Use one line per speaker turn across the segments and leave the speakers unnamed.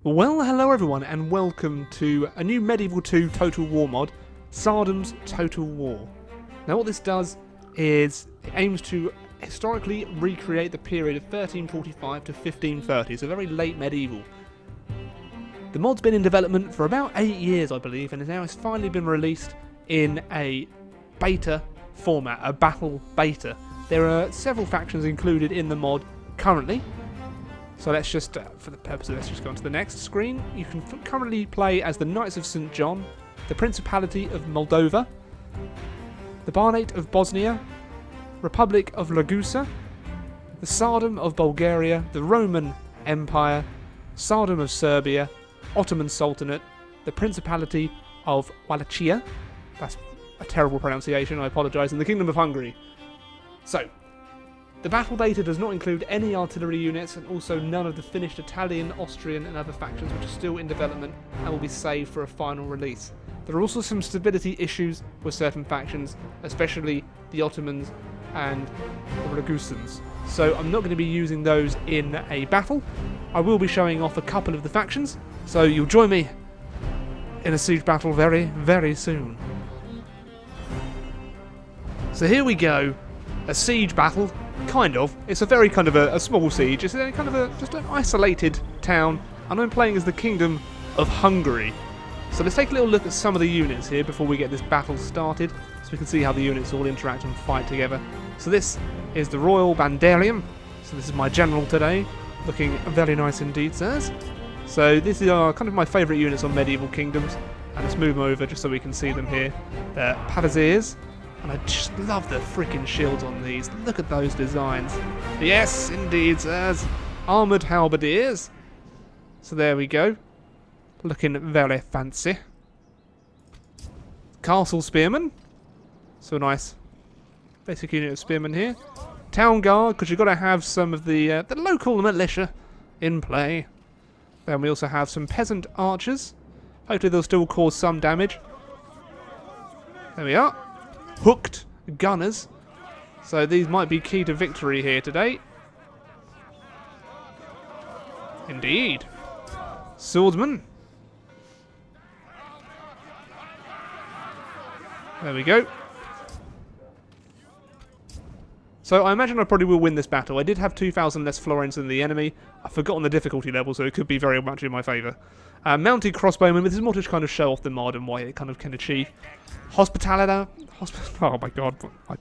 Well, hello everyone, and welcome to a new Medieval 2 Total War mod, Tsardoms Total War. Now what this does is it aims to historically recreate the period of 1345 to 1530, so very late medieval. The mod's been in development for about 8 years, I believe, and now has finally been released in a beta format, a battle beta. There are several factions included in the mod currently. So let's just, for the purpose of this, just go on to the next screen. You can currently play as the Knights of St. John, the Principality of Moldova, the Banate of Bosnia, Republic of Ragusa, the Tsardom of Bulgaria, the Roman Empire, Tsardom of Serbia, Ottoman Sultanate, the Principality of Wallachia, that's a terrible pronunciation, I apologise, and the Kingdom of Hungary. So, the battle beta does not include any artillery units and also none of the finished Italian, Austrian and other factions which are still in development and will be saved for a final release. There are also some stability issues with certain factions, especially the Ottomans and the Ragusans. So I'm not going to be using those in a battle. I will be showing off a couple of the factions, so you'll join me in a siege battle very, very soon. So here we go, a siege battle. Kind of. It's a very kind of a small siege. It's kind of just an isolated town, and I'm playing as the Kingdom of Hungary. So let's take a little look at some of the units here before we get this battle started, so we can see how the units all interact and fight together. So this is the Royal Bandarium. So this is my general today, looking very nice indeed, sirs. So these are kind of my favourite units on Medieval Kingdoms, and let's move them over just so we can see them here. They're Pavasiers. And I just love the freaking shields on these. Look at those designs. Yes, indeed, sirs. Armoured halberdiers. So there we go. Looking very fancy. Castle spearmen. So nice. Basic unit of spearmen here. Town guard, because you've got to have some of the local militia in play. Then we also have some peasant archers. Hopefully they'll still cause some damage. There we are. Hooked gunners. So these might be key to victory here today. Indeed. Swordsman. There we go. So I imagine I probably will win this battle. I did have 2,000 less florins than the enemy. I've forgotten the difficulty level, so it could be very much in my favour. Mounted crossbowman, this is more to kind of show off the mod and what it kind of can achieve. Hospitality. Oh my god, my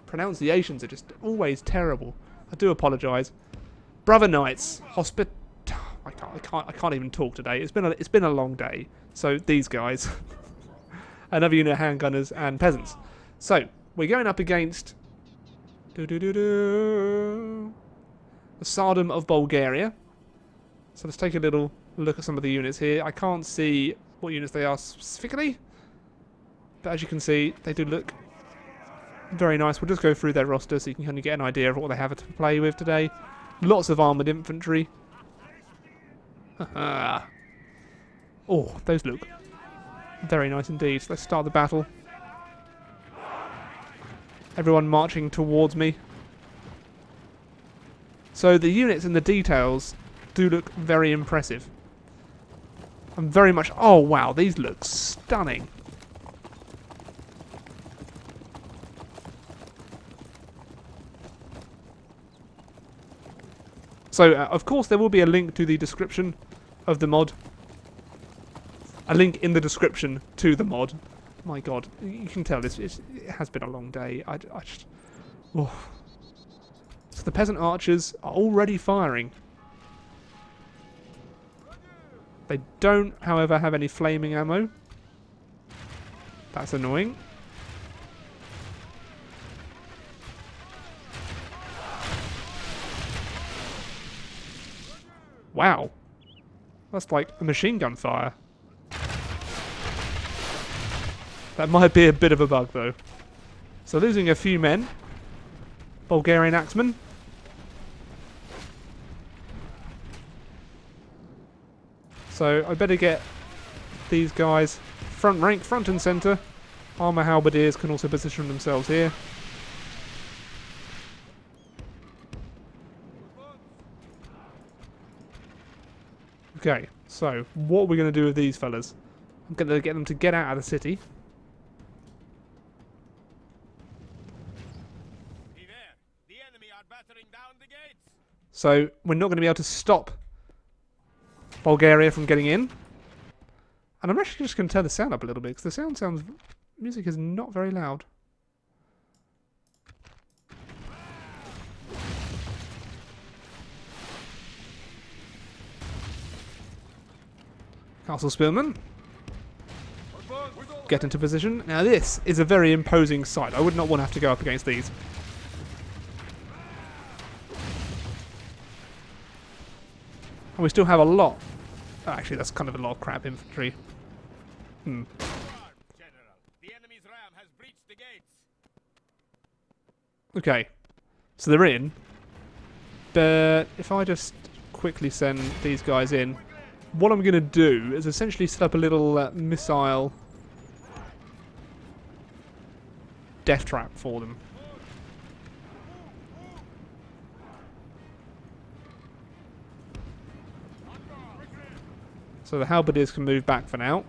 pronunciations are just always terrible. I do apologise. Brother Knights. I can't even talk today. It's been a long day. So these guys. Another unit of handgunners and peasants. So we're going up against the Tsardom of Bulgaria. So let's take a little look at some of the units here. I can't see what units they are specifically, but as you can see, they do look very nice. We'll just go through their roster so you can kind of get an idea of what they have to play with today. Lots of armoured infantry. Oh, those look very nice indeed. So let's start the battle. Everyone marching towards me. So the units and the details do look very impressive. I'm very much... Oh wow, these look stunning. So, of course, there will be a link to the description of the mod. A link in the description to the mod. My god, you can tell it has been a long day. I just... Oh. So the peasant archers are already firing. They don't, however, have any flaming ammo. That's annoying. Wow. That's like a machine gun fire. That might be a bit of a bug, though. So losing a few men. Bulgarian axemen. So I better get these guys front rank, front and centre. Armour halberdiers can also position themselves here. Okay, So, what are we going to do with these fellas? I'm going to get them to get out of the city.
The enemy are battering down the gates.
So, we're not going to be able to stop Bulgaria from getting in. And I'm actually just going to turn the sound up a little bit, because the music is not very loud. Castle Spearman. Get into position. Now this is a very imposing sight. I would not want to have to go up against these. And we still have a lot. Oh, actually, that's kind of a lot of crap infantry.
General, the enemy's ram has breached the gates.
Okay. So they're in. But if I just quickly send these guys in, what I'm going to do is essentially set up a little missile death trap for them. So the halberdiers can move back for now.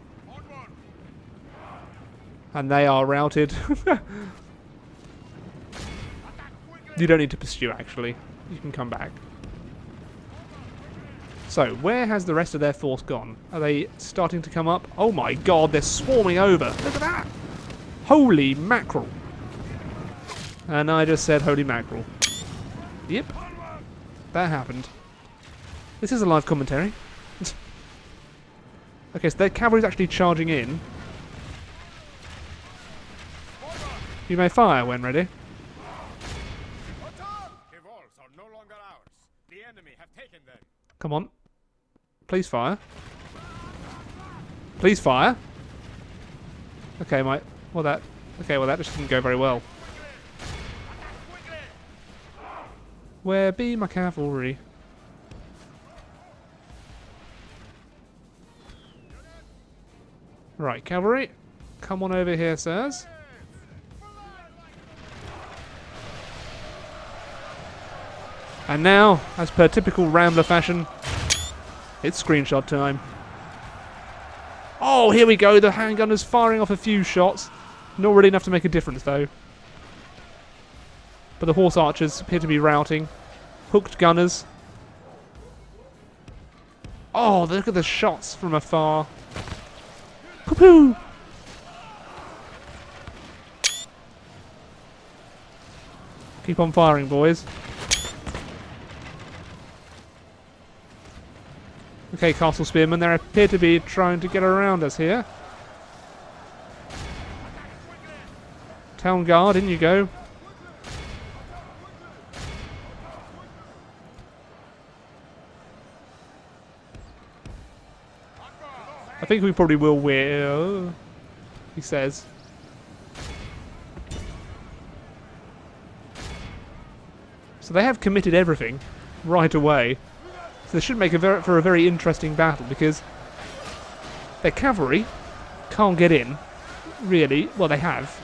And they are routed. You don't need to pursue, actually. You can come back. So, where has the rest of their force gone? Are they starting to come up? Oh my god, they're swarming over. Look at that! Holy mackerel. And I just said holy mackerel. Yep. That happened. This is a live commentary. Okay, so their cavalry's actually charging in. You may fire when ready.
The walls are no longer ours. The enemy have taken them.
Come on. Please fire. Please fire. Okay, well that just didn't go very well. Where be my cavalry? Right, cavalry, come on over here, sirs. And now, as per typical Rambler fashion, it's screenshot time. Oh, here we go. The handgunner's firing off a few shots. Not really enough to make a difference, though. But the horse archers appear to be routing. Hooked gunners. Oh, look at the shots from afar. Poo-poo! Keep on firing, boys. Okay, Castle Spearmen, they appear to be trying to get around us here. Town Guard, in you go. I think we probably will win, he says. So they have committed everything right away. So this should make for a very interesting battle, because their cavalry can't get in, really. Well, they have,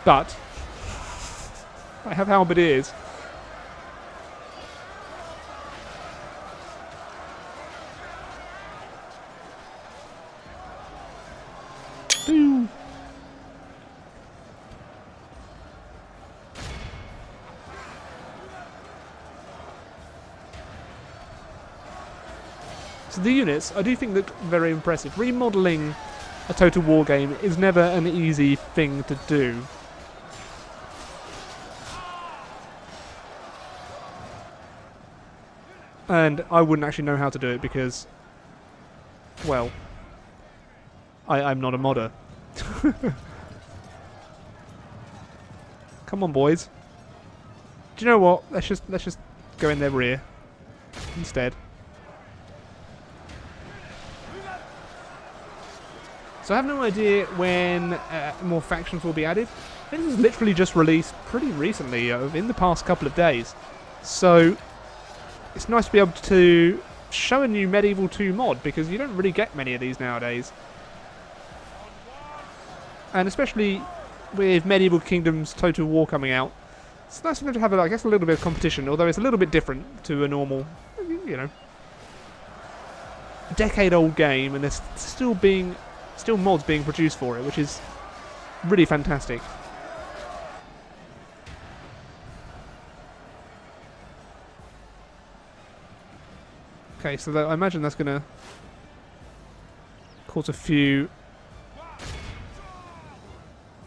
but I have halberdiers. Boom. So the units, I do think, look very impressive. Remodelling a Total War game is never an easy thing to do. And I wouldn't actually know how to do it because, well, I'm not a modder. Come on, boys. Do you know what? Let's just go in their rear instead. So I have no idea when more factions will be added. This was literally just released pretty recently, in the past couple of days. So it's nice to be able to show a new Medieval 2 mod, because you don't really get many of these nowadays. And especially with Medieval Kingdoms Total War coming out, it's nice for them to have, I guess, a little bit of competition, although it's a little bit different to a normal, you know. a decade-old game, and there's still mods being produced for it, which is really fantastic. Okay, so I imagine that's going to cause a few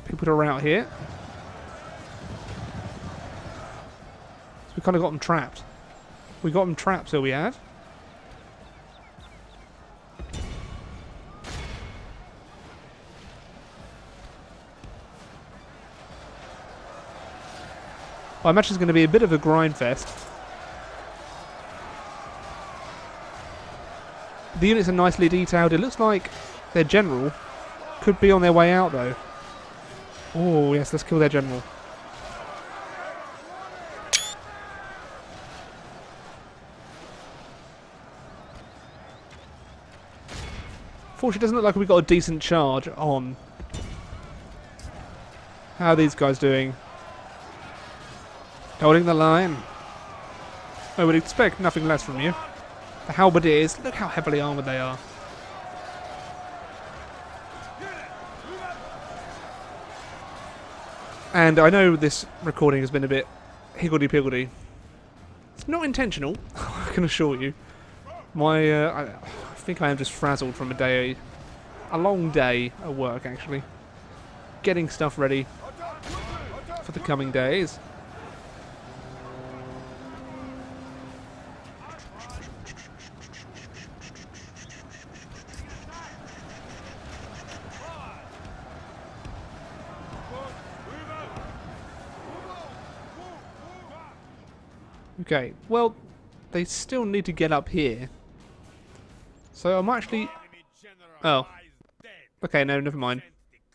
people to rout here. So we kind of got them trapped. We got them trapped, so we had. I imagine it's going to be a bit of a grind fest. The units are nicely detailed. It looks like their general could be on their way out, though. Oh, yes, let's kill their general. Fortunately, it doesn't look like we've got a decent charge on. How are these guys doing? Holding the line. I would expect nothing less from you. The halberdiers, look how heavily armoured they are. And I know this recording has been a bit higgledy-piggledy. It's not intentional, I can assure you. I think I am just frazzled from a long day at work, actually. Getting stuff ready for the coming days. Okay, well, they still need to get up here. So I'm actually... Oh. Okay, no, never mind.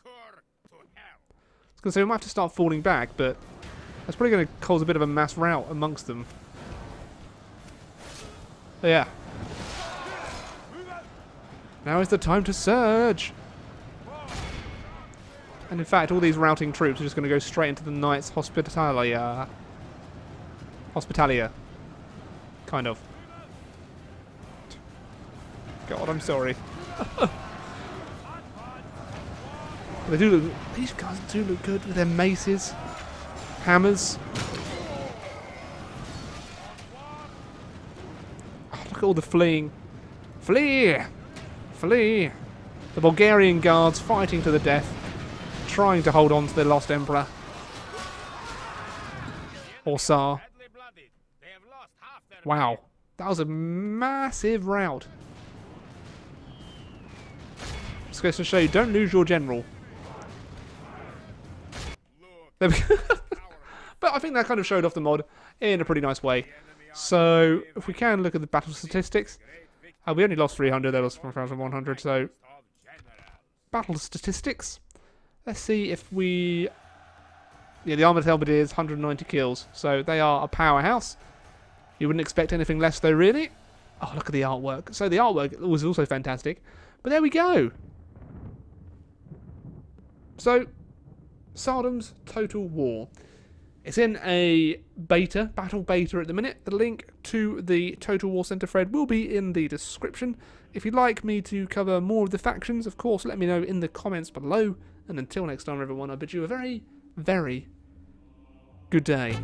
I was going to say, we might have to start falling back, but that's probably going to cause a bit of a mass rout amongst them. But yeah. Now is the time to surge! And in fact, all these routing troops are just going to go straight into the Knights Hospitalia. Kind of. God, I'm sorry. These guys do look good with their maces, hammers. Oh, look at all the fleeing. Flee! Flee! The Bulgarian guards fighting to the death, trying to hold on to their lost emperor. Or Tsar. Wow, that was a massive rout. Just goes to show you, don't lose your general. There we go. But I think that kind of showed off the mod in a pretty nice way. So, if we can look at the battle statistics. We only lost 300, they lost 1,100, so... Battle statistics. Let's see if we... Yeah, the Armoured Halberdiers, 190 kills. So, they are a powerhouse. You wouldn't expect anything less, though, really. Oh, look at the artwork. So the artwork was also fantastic. But there we go. So, Tsardoms Total War. It's in a beta, battle beta at the minute. The link to the Total War Centre thread will be in the description. If you'd like me to cover more of the factions, of course, let me know in the comments below. And until next time, everyone, I bid you a very, very good day.